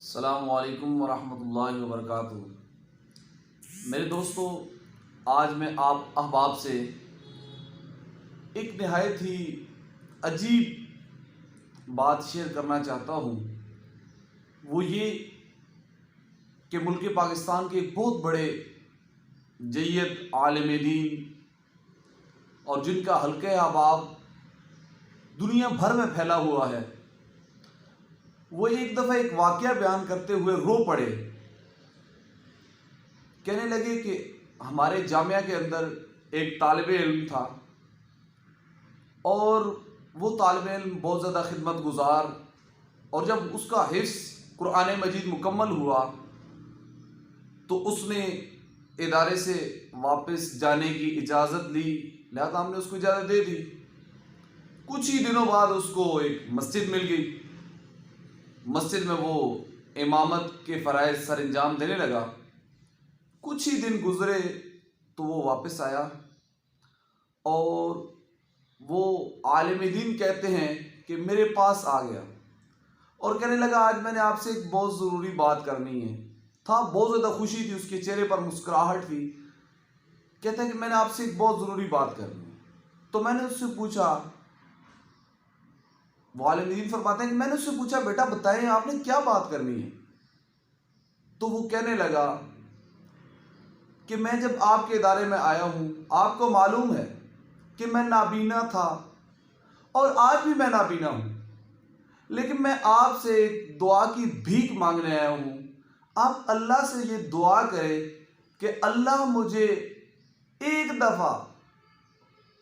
السلام علیکم ورحمۃ اللہ وبرکاتہ۔ میرے دوستو، آج میں آپ احباب سے ایک نہایت ہی عجیب بات شیئر کرنا چاہتا ہوں۔ وہ یہ کہ ملک پاکستان کے ایک بہت بڑے جیت عالم دین اور جن کا حلقہ احباب دنیا بھر میں پھیلا ہوا ہے، وہ ایک دفعہ ایک واقعہ بیان کرتے ہوئے رو پڑے۔ کہنے لگے کہ ہمارے جامعہ کے اندر ایک طالب علم تھا اور وہ طالب علم بہت زیادہ خدمت گزار، اور جب اس کا حفظ قرآن مجید مکمل ہوا تو اس نے ادارے سے واپس جانے کی اجازت لی، لہذا ہم نے اس کو اجازت دے دی۔ کچھ ہی دنوں بعد اس کو ایک مسجد مل گئی۔ مسجد میں وہ امامت کے فرائض سر انجام دینے لگا۔ کچھ ہی دن گزرے تو وہ واپس آیا اور وہ عالم دین کہتے ہیں کہ میرے پاس آ گیا اور کہنے لگا آج میں نے آپ سے ایک بہت ضروری بات کرنی ہے۔ تھا بہت زیادہ خوشی تھی، اس کے چہرے پر مسکراہٹ تھی۔ کہتا ہے کہ میں نے آپ سے ایک بہت ضروری بات کرنی ہے۔ تو میں نے اس سے پوچھا، وہ عالم دین فرماتے ہیں کہ میں نے اس سے پوچھا بیٹا بتائیں آپ نے کیا بات کرنی ہے؟ تو وہ کہنے لگا کہ میں جب آپ کے ادارے میں آیا ہوں، آپ کو معلوم ہے کہ میں نابینا تھا اور آج بھی میں نابینا ہوں، لیکن میں آپ سے ایک دعا کی بھیک مانگنے آیا ہوں۔ آپ اللہ سے یہ دعا کریں کہ اللہ مجھے ایک دفعہ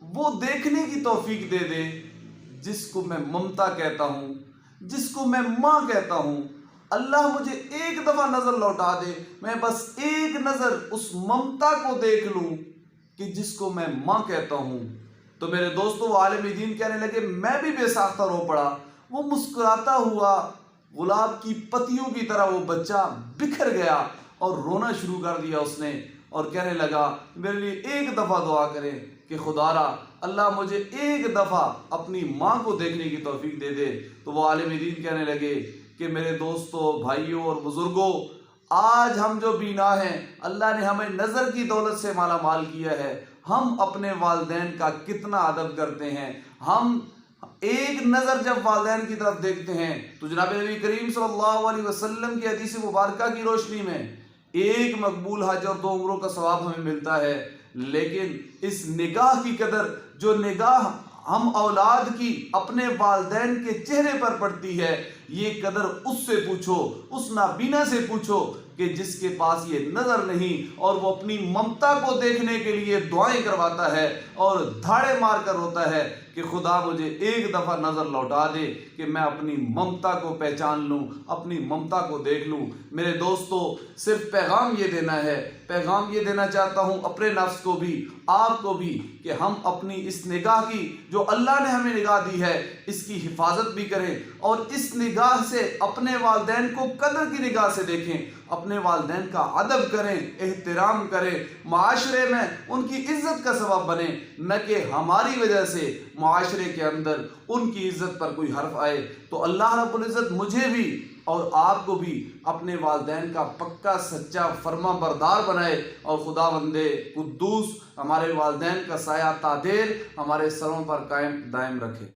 وہ دیکھنے کی توفیق دے دے جس کو میں ممتا کہتا ہوں، جس کو میں ماں کہتا ہوں۔ اللہ مجھے ایک دفعہ نظر لوٹا دے، میں بس ایک نظر اس ممتا کو دیکھ لوں کہ جس کو میں ماں کہتا ہوں۔ تو میرے دوستو، وہ عالم دین کہنے لگے میں بھی بے ساختہ رو پڑا۔ وہ مسکراتا ہوا گلاب کی پتیوں کی طرح وہ بچہ بکھر گیا اور رونا شروع کر دیا اس نے، اور کہنے لگا میرے لیے ایک دفعہ دعا کریں کہ خدا را اللہ مجھے ایک دفعہ اپنی ماں کو دیکھنے کی توفیق دے دے۔ تو وہ عالم دین کہنے لگے کہ میرے دوستو، بھائیوں اور بزرگوں، آج ہم جو بینا ہیں، اللہ نے ہمیں نظر کی دولت سے مالا مال کیا ہے۔ ہم اپنے والدین کا کتنا ادب کرتے ہیں۔ ہم ایک نظر جب والدین کی طرف دیکھتے ہیں تو جناب نبی کریم صلی اللہ علیہ وسلم کی حدیث مبارکہ کی روشنی میں ایک مقبول حج اور 2 عمروں کا ثواب ہمیں ملتا ہے، لیکن اس نگاہ کی قدر، جو نگاہ ہم اولاد کی اپنے والدین کے چہرے پر پڑتی ہے، یہ قدر اس سے پوچھو، اس نابینا سے پوچھو کہ جس کے پاس یہ نظر نہیں اور وہ اپنی ممتا کو دیکھنے کے لیے دعائیں کرواتا ہے اور دھاڑے مار کر روتا ہے کہ خدا مجھے ایک دفعہ نظر لوٹا دے کہ میں اپنی ممتا کو پہچان لوں، اپنی ممتا کو دیکھ لوں۔ میرے دوستو، صرف پیغام یہ دینا ہے، پیغام یہ دینا چاہتا ہوں اپنے نفس کو بھی، آپ کو بھی، کہ ہم اپنی اس نگاہ کی جو اللہ نے ہمیں نگاہ دی ہے اس کی حفاظت بھی کریں، اور اس نگاہ سے اپنے والدین کو قدر کی نگاہ سے دیکھیں، اپنے والدین کا ادب کریں، احترام کریں، معاشرے میں ان کی عزت کا سبب بنیں، نہ کہ ہماری وجہ سے معاشرے کے اندر ان کی عزت پر کوئی حرف آئے۔ تو اللہ رب العزت مجھے بھی اور آپ کو بھی اپنے والدین کا پکا سچا فرما بردار بنائے، اور خداوند قدوس ہمارے والدین کا سایہ تا دیر ہمارے سروں پر قائم دائم رکھے۔